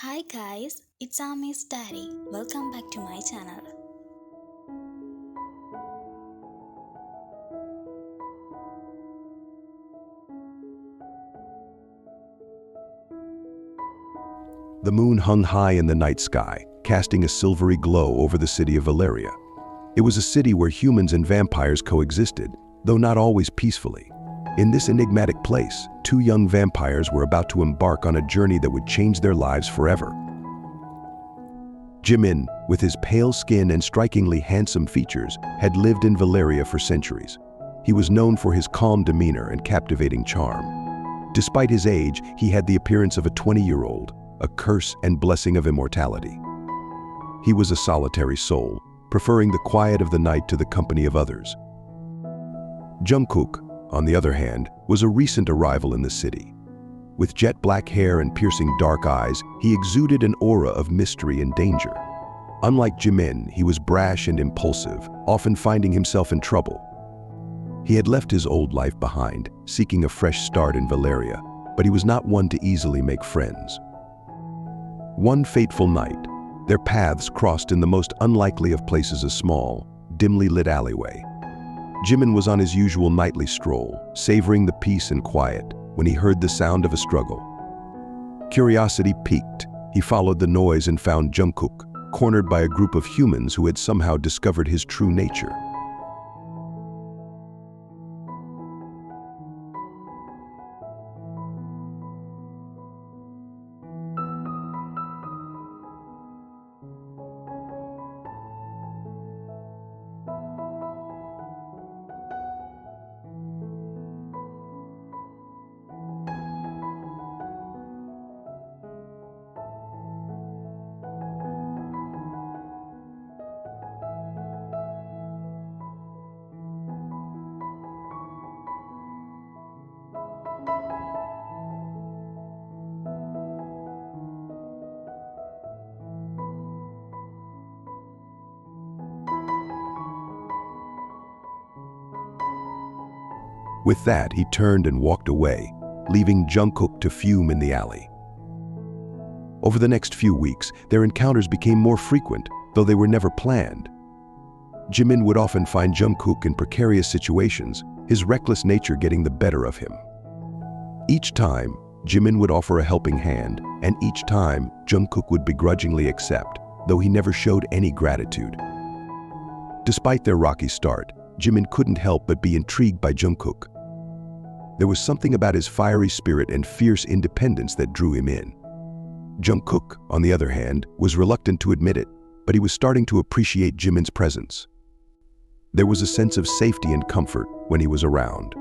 Hi guys, it's Ami's Diary. Welcome back to my channel. The moon hung high in the night sky, casting a silvery glow over the city of Valyria. It was a city where humans and vampires coexisted, though not always peacefully. In this enigmatic place, two young vampires were about to embark on a journey that would change their lives forever. Jimin, with his pale skin and strikingly handsome features, had lived in Valyria for centuries. He was known for his calm demeanor and captivating charm. Despite his age, he had the appearance of a 20-year-old, a curse and blessing of immortality. He was a solitary soul, preferring the quiet of the night to the company of others. Jungkook, on the other hand, was a recent arrival in the city. With jet black hair and piercing dark eyes, he exuded an aura of mystery and danger. Unlike Jimin, he was brash and impulsive, often finding himself in trouble. He had left his old life behind, seeking a fresh start in Valyria, but he was not one to easily make friends. One fateful night, their paths crossed in the most unlikely of places, a small, dimly lit alleyway. Jimin was on his usual nightly stroll, savoring the peace and quiet, when he heard the sound of a struggle. Curiosity piqued. He followed the noise and found Jungkook, cornered by a group of humans who had somehow discovered his true nature. With that, he turned and walked away, leaving Jungkook to fume in the alley. Over the next few weeks, their encounters became more frequent, though they were never planned. Jimin would often find Jungkook in precarious situations, his reckless nature getting the better of him. Each time, Jimin would offer a helping hand, and each time, Jungkook would begrudgingly accept, though he never showed any gratitude. Despite their rocky start, Jimin couldn't help but be intrigued by Jungkook. There was something about his fiery spirit and fierce independence that drew him in. Jungkook, on the other hand, was reluctant to admit it, but he was starting to appreciate Jimin's presence. There was a sense of safety and comfort when he was around.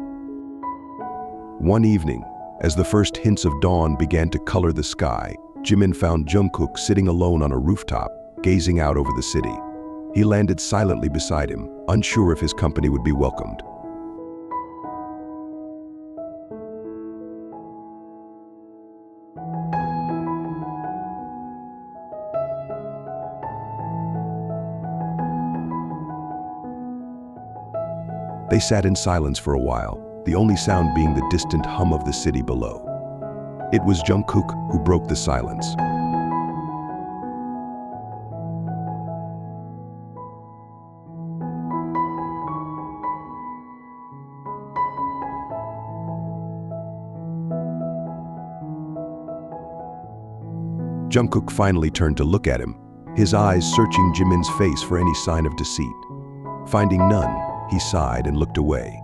One evening, as the first hints of dawn began to color the sky, Jimin found Jungkook sitting alone on a rooftop, gazing out over the city. He landed silently beside him, unsure if his company would be welcomed. They sat in silence for a while, the only sound being the distant hum of the city below. It was Jungkook who broke the silence. Jungkook finally turned to look at him, his eyes searching Jimin's face for any sign of deceit. Finding none, he sighed and looked away.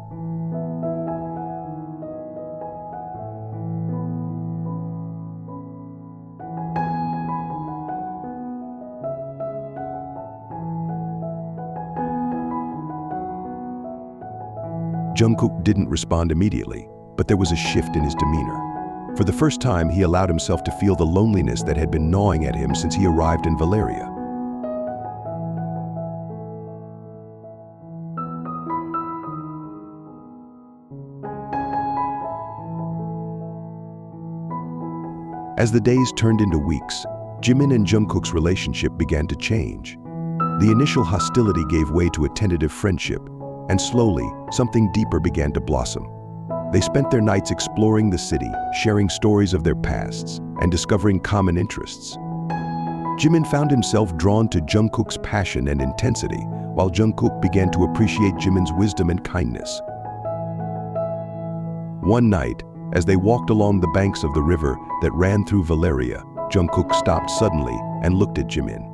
Jungkook didn't respond immediately, but there was a shift in his demeanor. For the first time, he allowed himself to feel the loneliness that had been gnawing at him since he arrived in Valyria. As the days turned into weeks, Jimin and Jungkook's relationship began to change. The initial hostility gave way to a tentative friendship, and slowly, something deeper began to blossom. They spent their nights exploring the city, sharing stories of their pasts, and discovering common interests. Jimin found himself drawn to Jungkook's passion and intensity, while Jungkook began to appreciate Jimin's wisdom and kindness. One night, as they walked along the banks of the river that ran through Valyria, Jungkook stopped suddenly and looked at Jimin.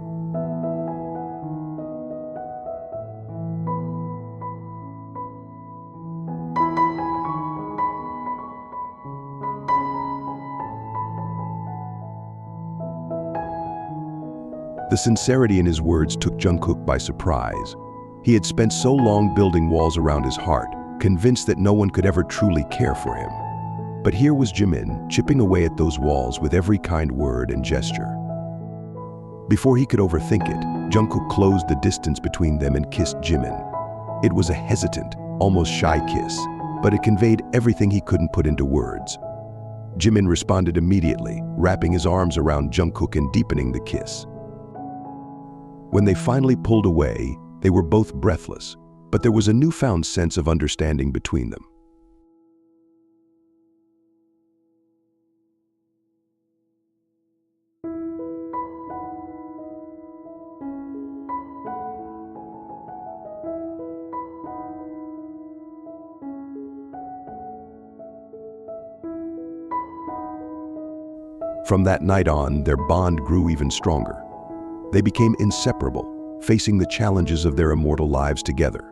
The sincerity in his words took Jungkook by surprise. He had spent so long building walls around his heart, convinced that no one could ever truly care for him. But here was Jimin, chipping away at those walls with every kind word and gesture. Before he could overthink it, Jungkook closed the distance between them and kissed Jimin. It was a hesitant, almost shy kiss, but it conveyed everything he couldn't put into words. Jimin responded immediately, wrapping his arms around Jungkook and deepening the kiss. When they finally pulled away, they were both breathless, but there was a newfound sense of understanding between them. From that night on, their bond grew even stronger. They became inseparable, facing the challenges of their immortal lives together.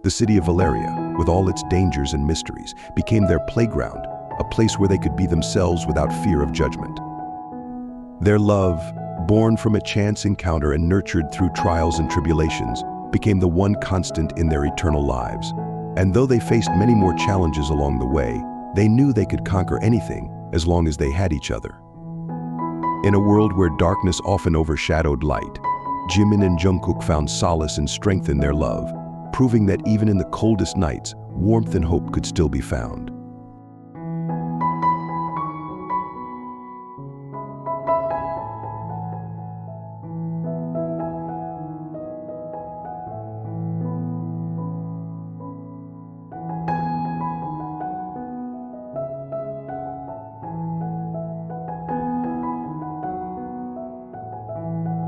The city of Valyria, with all its dangers and mysteries, became their playground, a place where they could be themselves without fear of judgment. Their love, born from a chance encounter and nurtured through trials and tribulations, became the one constant in their eternal lives. And though they faced many more challenges along the way, they knew they could conquer anything as long as they had each other. In a world where darkness often overshadowed light, Jimin and Jungkook found solace and strength in their love, proving that even in the coldest nights, warmth and hope could still be found.